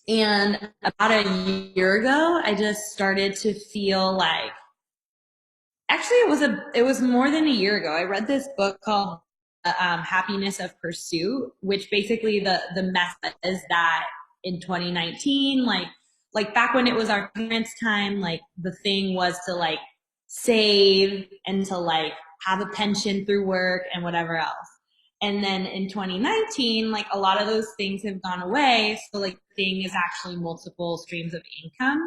And about a year ago, I just started to feel like, actually it was more than a year ago. I read this book called Happiness of Pursuit, which basically the message is that in 2019, like back when it was our parents' time, like the thing was to like save and to like have a pension through work and whatever else. And then in 2019, like a lot of those things have gone away. So like the thing is actually multiple streams of income.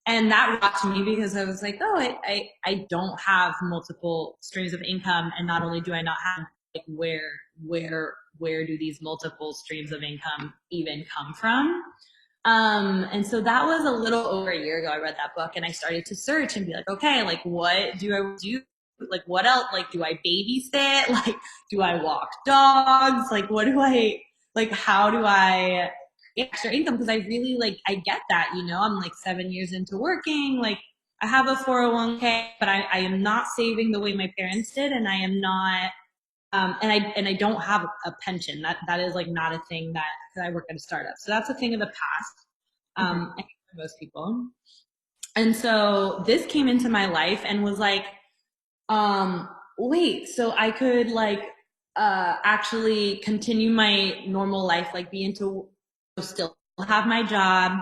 And that rocked me because I was like, oh, I don't have multiple streams of income. And not only do I not have, like, where do these multiple streams of income even come from? And so that was a little over a year ago. I read that book and I started to search and be like, okay, like what do I do? Like what else? Like, do I babysit? Like, do I walk dogs? Like, what do I, like, how do I get extra income? Because I really like, I get that, you know, I'm like 7 years into working. Like, I have a 401k, but I am not saving the way my parents did. And I am not, and I don't have a pension. That is like not a thing that, because I work at a startup. So that's a thing of the past. I think for most people. And so this came into my life and was like, wait, so I could like actually continue my normal life, like be into, still have my job,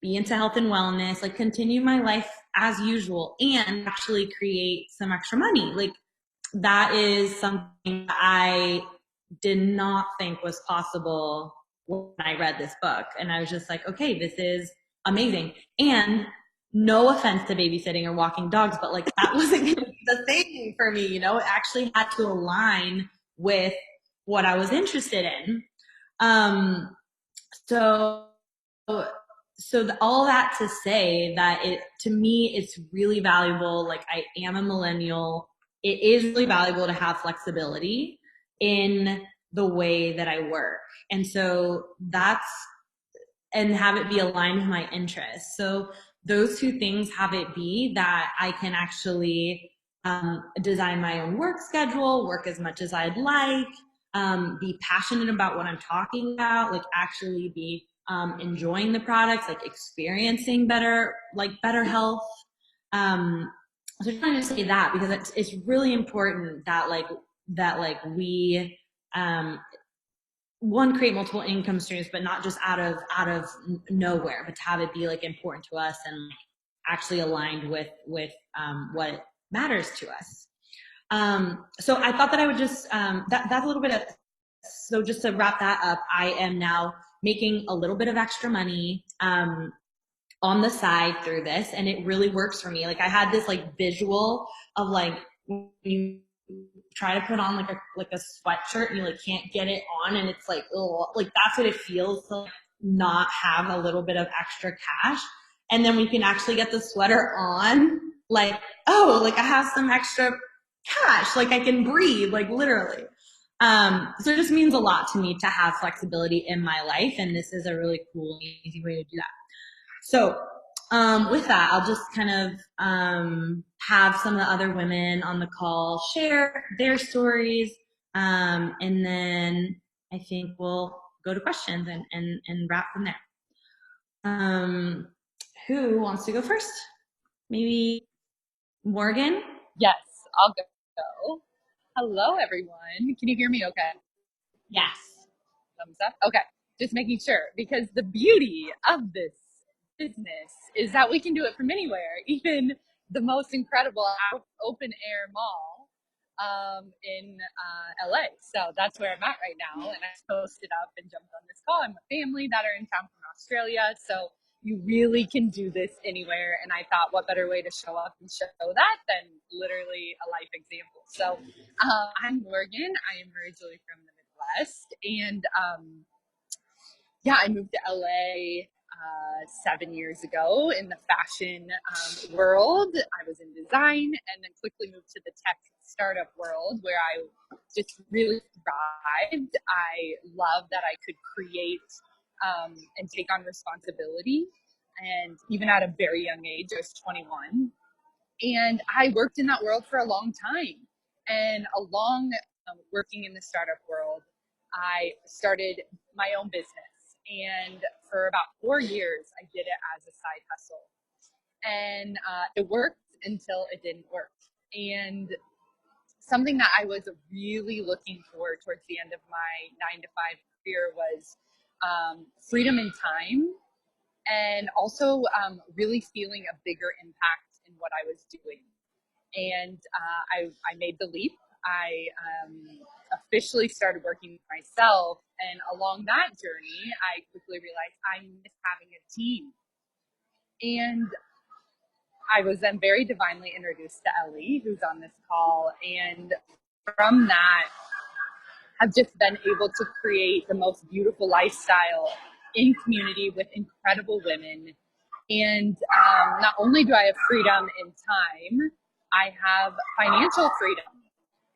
be into health and wellness, like continue my life as usual and actually create some extra money. Like that is something I did not think was possible when I read this book. And I was just like, okay, this is amazing. And no offense to babysitting or walking dogs, but like that wasn't going to be the thing for me. You know, it actually had to align with what I was interested in. Um, so all that to say that it, to me, it's really valuable. Like I am a millennial. It is really valuable to have flexibility in the way that I work. And so that's, and have it be aligned with my interests. So those two things have it be that I can actually design my own work schedule, work as much as I'd like, be passionate about what I'm talking about, like actually be enjoying the products, like experiencing better, like better health. So I'm trying to say that because it's really important that like we one, create multiple income streams, but not just out of nowhere, but to have it be like important to us and actually aligned with what matters to us. So I thought that I would just that's a little bit of, so just to wrap that up, I am now making a little bit of extra money on the side through this, and it really works for me. Like I had this like visual of like when you try to put on like a sweatshirt and you like can't get it on, and it's like, oh, like that's what it feels to like not have a little bit of extra cash. And then we can actually get the sweater on, like, oh, like I have some extra cash, like I can breathe, like literally. So it just means a lot to me to have flexibility in my life, and this is a really cool, easy way to do that. So, with that, I'll just kind of have some of the other women on the call share their stories, and then I think we'll go to questions and wrap from there. Um, who wants to go first? Maybe Morgan? Yes, I'll go. Hello, everyone. Can you hear me okay? Yes. Thumbs up. Okay. Just making sure because the beauty of this business is that we can do it from anywhere, even the most incredible open air mall in LA. So that's where I'm at right now. And I posted up and jumped on this call. I'm with family that are in town from Australia. So you really can do this anywhere. And I thought, what better way to show up and show that than literally a life example? So I'm Morgan. I am originally from the Midwest. And yeah, I moved to LA 7 years ago in the fashion world. I was in design and then quickly moved to the tech startup world where I just really thrived. I love that I could create and take on responsibility. And even at a very young age, I was 21. And I worked in that world for a long time. And along working in the startup world, I started my own business. And for about 4 years, I did it as a side hustle. And it worked until it didn't work. And something that I was really looking for towards the end of my 9 to 5 career was freedom in time, and also really feeling a bigger impact in what I was doing. And I made the leap. I officially started working with myself. And along that journey, I quickly realized I miss having a team. And I was then very divinely introduced to Ellie, who's on this call. And from that, I've just been able to create the most beautiful lifestyle in community with incredible women. And not only do I have freedom in time, I have financial freedom.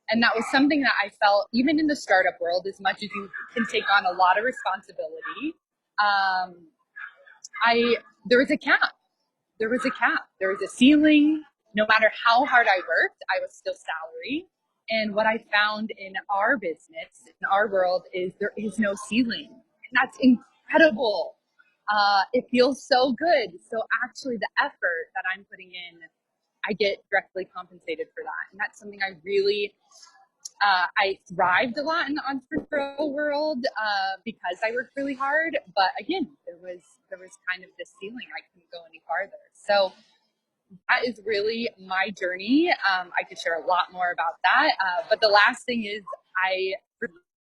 And that was something that I felt, even in the startup world, as much as you can take on a lot of responsibility, um, I there was a cap. There was a cap. There was a ceiling. No matter how hard I worked, I was still salary. And what I found in our business, in our world, is there is no ceiling. And that's incredible. It feels so good. So actually, the effort that I'm putting in, I get directly compensated for that. And that's something I really, I thrived a lot in the entrepreneurial world because I worked really hard. But again, there was kind of this ceiling. I couldn't go any farther. So that is really my journey. I could share a lot more about that. But the last thing is, I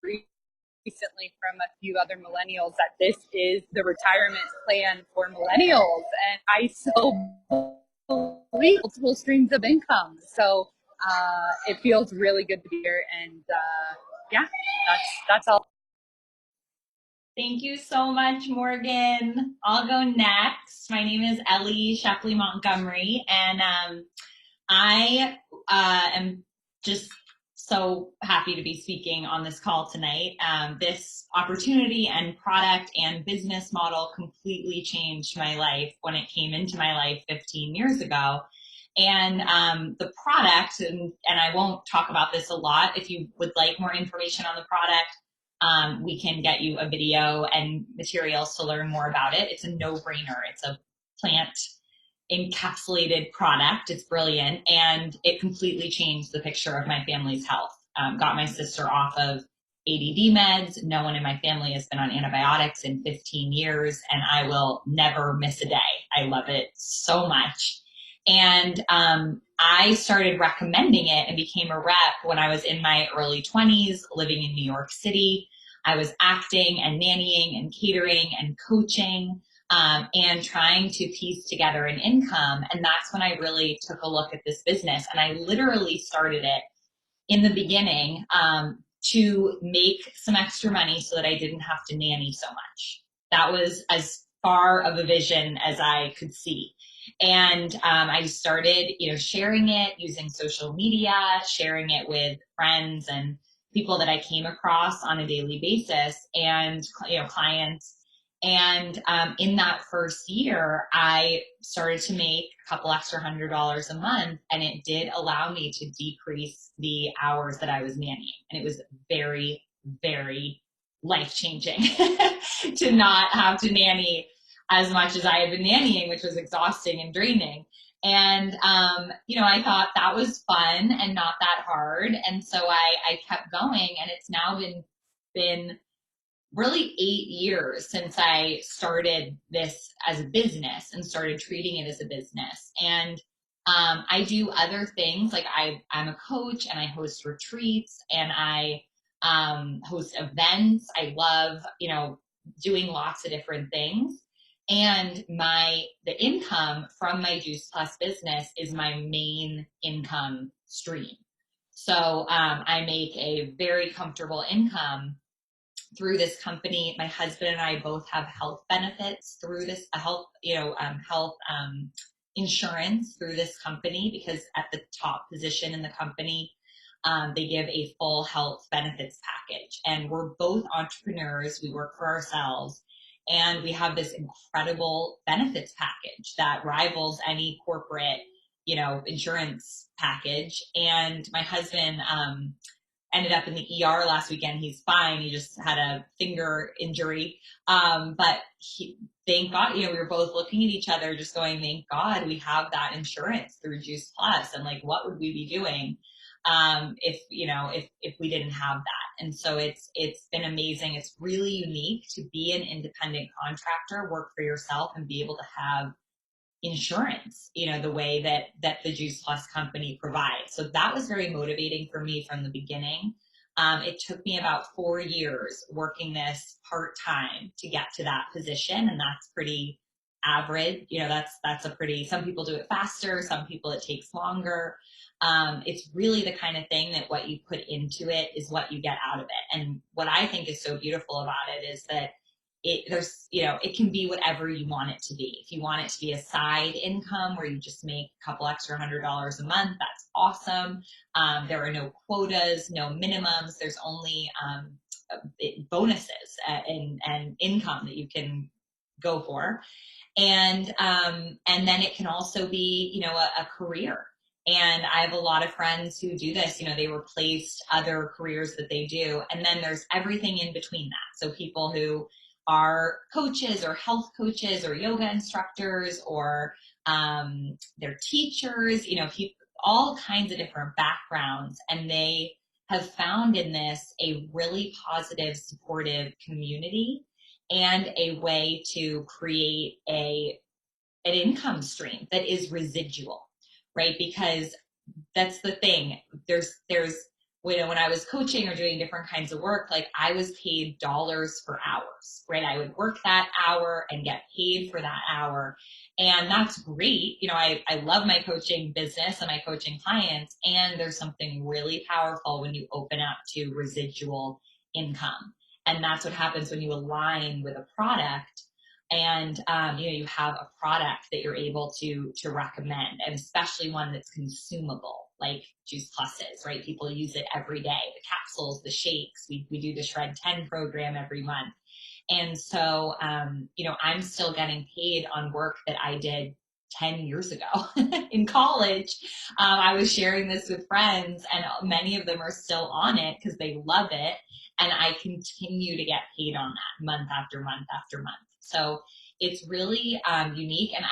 recently from a few other millennials that this is the retirement plan for millennials. And I so believe multiple streams of income. So it feels really good to be here. And yeah, that's all. Thank you so much, Morgan. I'll go next. My name is Ellie Shepley Montgomery, and I am just so happy to be speaking on this call tonight. This opportunity and product and business model completely changed my life when it came into my life 15 years ago. And the product, and I won't talk about this a lot. If you would like more information on the product, we can get you a video and materials to learn more about it. It's a no-brainer. It's a plant encapsulated product. It's brilliant. And it completely changed the picture of my family's health. Got my sister off of ADD meds. No one in my family has been on antibiotics in 15 years, and I will never miss a day. I love it so much. And I started recommending it and became a rep when I was in my early 20s, living in New York City. I was acting and nannying and catering and coaching and trying to piece together an income. And that's when I really took a look at this business. And I literally started it in the beginning to make some extra money so that I didn't have to nanny so much. That was as far of a vision as I could see. And I started, sharing it using social media, sharing it with friends and people that I came across on a daily basis, and clients. And in that first year, I started to make a couple extra $100 a month, and it did allow me to decrease the hours that I was nannying. And it was very, very life-changing to not have to nanny as much as I had been nannying, which was exhausting and draining. And, I thought that was fun and not that hard. And so I kept going, and it's now been really 8 years since I started this as a business and started treating it as a business. And I do other things, like I'm a coach and I host retreats and I host events. I love, doing lots of different things. And the income from my Juice Plus business is my main income stream. So I make a very comfortable income through this company. My husband and I both have health benefits through this health insurance through this company, because at the top position in the company, they give a full health benefits package. And we're both entrepreneurs. We work for ourselves. And we have this incredible benefits package that rivals any corporate, insurance package. And my husband, ended up in the ER last weekend. He's fine. He just had a finger injury. But thank God, we were both looking at each other, just going, thank God we have that insurance through Juice Plus. And like, what would we be doing if we didn't have that? And so it's been amazing. It's really unique to be an independent contractor, work for yourself, and be able to have insurance, the way that the Juice Plus company provides. So that was very motivating for me from the beginning. It took me about 4 years working this part-time to get to that position, and that's pretty average. That's a pretty, some people do it faster, some people it takes longer. It's really the kind of thing that what you put into it is what you get out of it. And what I think is so beautiful about it is that it can be whatever you want it to be. If you want it to be a side income where you just make a couple extra $100 a month, that's awesome. There are no quotas, no minimums. There's only bonuses and income that you can go for. And then it can also be, a career. And I have a lot of friends who do this. They replaced other careers that they do. And then there's everything in between that. So people who are coaches or health coaches or yoga instructors, or they're teachers, all kinds of different backgrounds. And they have found in this a really positive, supportive community and a way to create an income stream that is residual, right? Because that's the thing. There's when I was coaching or doing different kinds of work, like I was paid dollars for hours, right? I would work that hour and get paid for that hour. And that's great. I love my coaching business and my coaching clients. And there's something really powerful when you open up to residual income. And that's what happens when you align with a product, and you have a product that you're able to recommend, and especially one that's consumable, like Juice Plus is, right? People use it every day. The capsules, the shakes. We do the Shred 10 program every month. And so I'm still getting paid on work that I did 10 years ago in college. I was sharing this with friends, and many of them are still on it because they love it. And I continue to get paid on that month after month after month. So it's really unique. And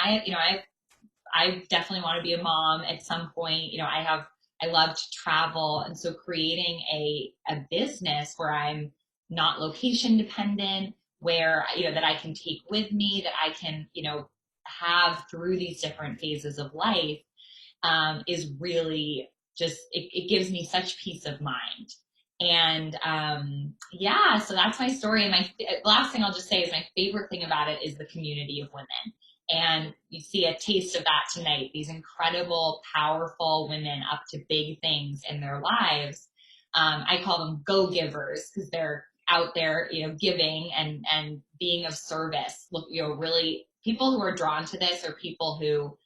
I definitely want to be a mom at some point. I love to travel. And so creating a business where I'm not location dependent, where, that I can take with me, that I can, have through these different phases of life, is really just, it gives me such peace of mind. And yeah, so that's my story. And my last thing I'll just say is my favorite thing about it is the community of women. And you see a taste of that tonight. These incredible, powerful women up to big things in their lives. I call them go-givers because they're out there, giving and being of service. Look, really, people who are drawn to this are people who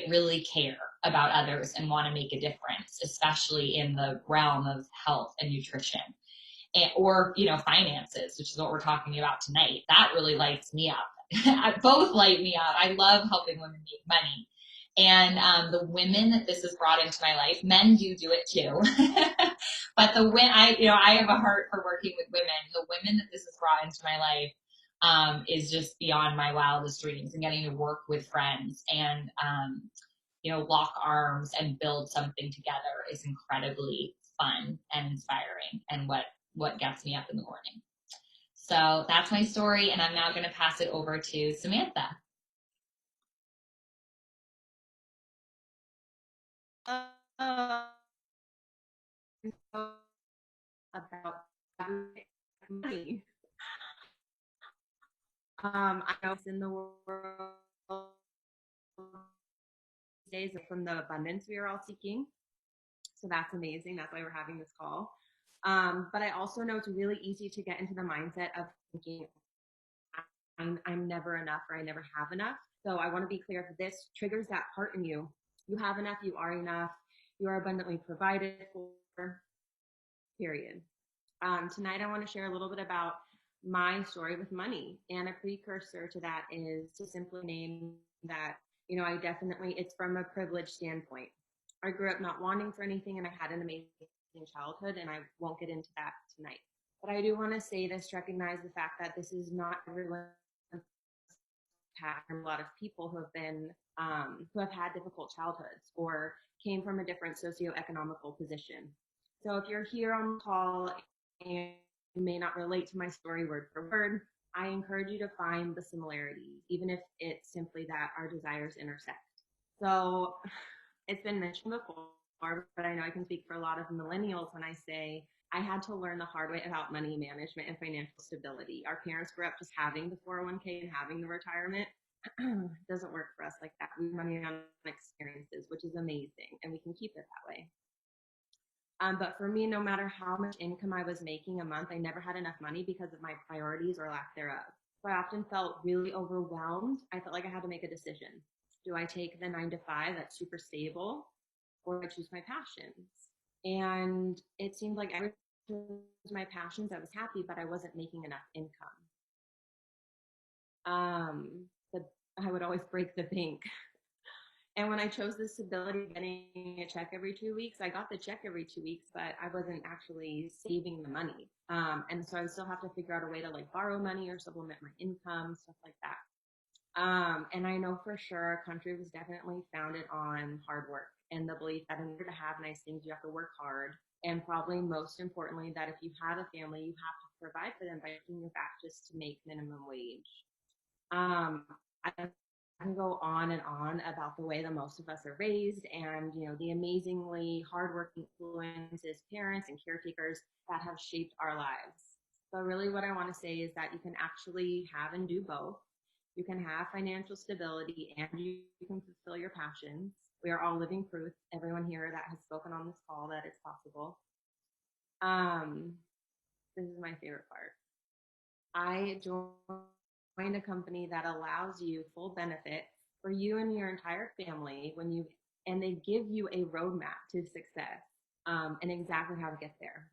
really care about others and want to make a difference, especially in the realm of health and nutrition. Or finances, which is what we're talking about tonight. That really lights me up. Both light me up. I love helping women make money. And the women that this has brought into my life, men do it too. But I have a heart for working with women. The women that this has brought into my life is just beyond my wildest dreams, and getting to work with friends and lock arms and build something together is incredibly fun and inspiring, and what gets me up in the morning. So that's my story, and I'm now going to pass it over to Samantha. About money. I know it's in the world these days from the abundance we are all seeking. So that's amazing. That's why we're having this call. But I also know it's really easy to get into the mindset of thinking I'm never enough, or I never have enough. So I want to be clear, if this triggers that part in you, you have enough, you are enough, you are abundantly provided for, period. Tonight I want to share a little bit about my story with money, and a precursor to that is to simply name that, it's from a privileged standpoint. I grew up not wanting for anything, and I had an amazing childhood, and I won't get into that tonight. But I do want to say this, recognize the fact that this is not everyone's path. A lot of people who have had difficult childhoods or came from a different socioeconomical position. So if you're here on the call and you may not relate to my story word for word, I encourage you to find the similarities, even if it's simply that our desires intersect. So it's been mentioned before, but I know I can speak for a lot of millennials when I say I had to learn the hard way about money management and financial stability. Our parents grew up just having the 401k and having the retirement. It doesn't work for us like that. We money on experiences, which is amazing, and we can keep it that way. But for me, no matter how much income I was making a month, I never had enough money because of my priorities or lack thereof. So I often felt really overwhelmed. I felt like I had to make a decision. Do I take the 9 to 5 that's super stable, or do I choose my passions? And it seemed like every my passions, I was happy, but I wasn't making enough income. I would always break the bank. And when I chose this stability, getting a check every 2 weeks, I got the check every 2 weeks, but I wasn't actually saving the money. And so I would still have to figure out a way to like borrow money or supplement my income, stuff like that. And I know for sure our country was definitely founded on hard work and the belief that in order to have nice things, you have to work hard. And probably most importantly, that if you have a family, you have to provide for them by working your back just to make minimum wage. I can go on and on about the way that most of us are raised and, you know, the amazingly hardworking influences, parents and caretakers that have shaped our lives. But really what I want to say is that you can actually have and do both. You can have financial stability and you can fulfill your passions. We are all living proof, everyone here that has spoken on this call, that it's possible. This is my favorite part. I joined a company that allows you full benefit for you and your entire family and they give you a roadmap to success, and exactly how to get there.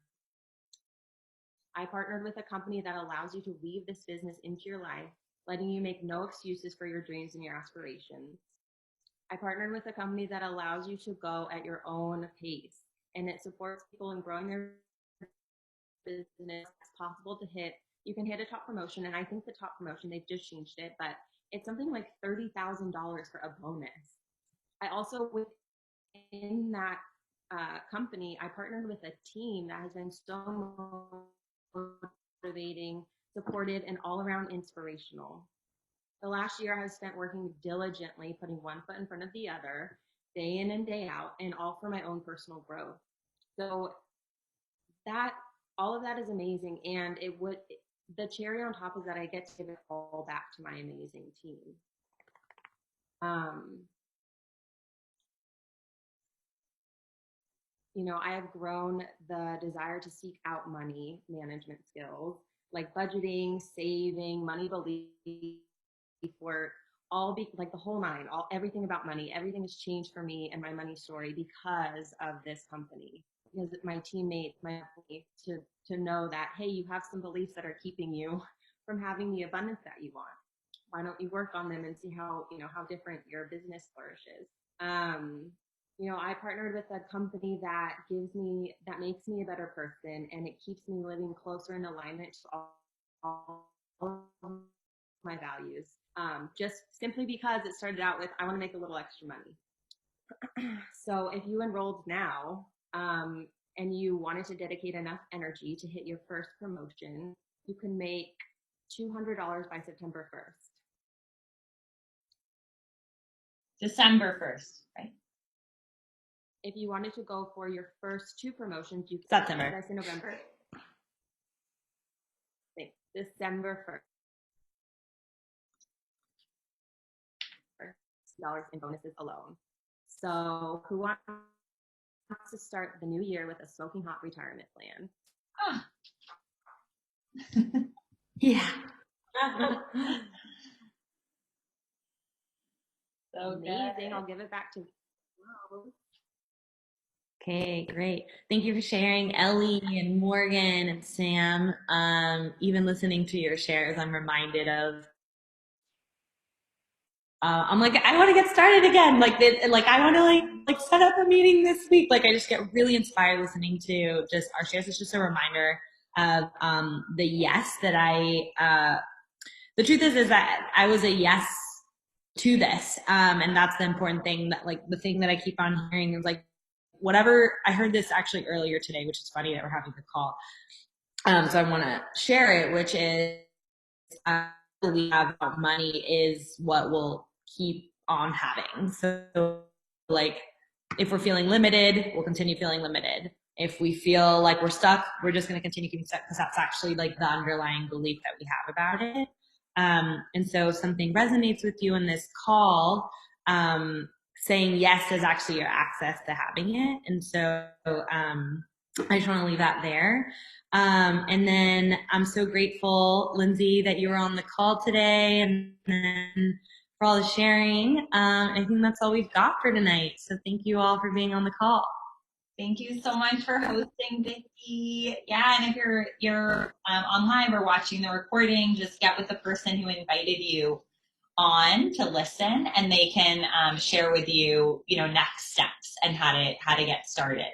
I partnered with a company that allows you to weave this business into your life, letting you make no excuses for your dreams and your aspirations. I partnered with a company that allows you to go at your own pace, and it supports people in growing their business. It's possible to hit, you can hit a top promotion, and I think the top promotion, they've just changed it, but it's something like $30,000 for a bonus. I also, within that company, I partnered with a team that has been so motivating, supportive, and all around inspirational. The last year I have spent working diligently, putting one foot in front of the other, day in and day out, and all for my own personal growth. So that, all of that is amazing, and the cherry on top is that I get to give it all back to my amazing team. You know, I have grown the desire to seek out money management skills like budgeting, saving, money belief work, like the whole nine, everything about money. Everything has changed for me and my money story because of this company. Because my teammates, to know that, hey, you have some beliefs that are keeping you from having the abundance that you want. Why don't you work on them and see how, you know, how different your business flourishes? You know, I partnered with a company that makes me a better person, and it keeps me living closer in alignment to all my values. Just simply because it started out with, I want to make a little extra money. So if you enrolled now, and you wanted to dedicate enough energy to hit your first promotion, you can make $200 by September 1st. December 1st, right? If you wanted to go for your first 2 promotions, you can. September. Did I say November? Thanks. December 1st. Dollars in bonuses alone. So who wants to start the new year with a smoking hot retirement plan? Yeah. So amazing. Good. I'll give it back to you. Okay, great. Thank you for sharing, Ellie and Morgan and Sam. Even listening to your shares, I'm reminded of I'm like, I want to get started again. Like I want to like set up a meeting this week. Like I just get really inspired listening to just our shares. It's just a reminder of the yes that the truth is that I was a yes to this. And that's the important thing, that like the thing that I keep on hearing is like, whatever. I heard this actually earlier today, which is funny that we're having the call. So I want to share it, which is I believe about money is what will keep on having. So like if we're feeling limited, we'll continue feeling limited. If we feel like we're stuck, we're just going to continue keeping stuck because that's actually like the underlying belief that we have about it. And so if something resonates with you in this call, saying yes is actually your access to having it. And so I just want to leave that there. And then I'm so grateful, Lindsay, that you were on the call today and then for all the sharing. I think that's all we've got for tonight. So thank you all for being on the call. Thank you so much for hosting, Vicki. Yeah, and if you're on live or watching the recording, just get with the person who invited you on to listen, and they can share with you, next steps and how to get started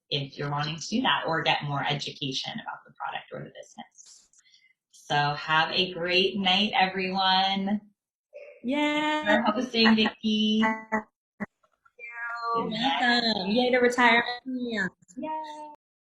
if you're wanting to do that or get more education about the product or the business. So have a great night, everyone. Yeah. For hosting, Vicki. Welcome. Yay to retirement. Yeah. Yay.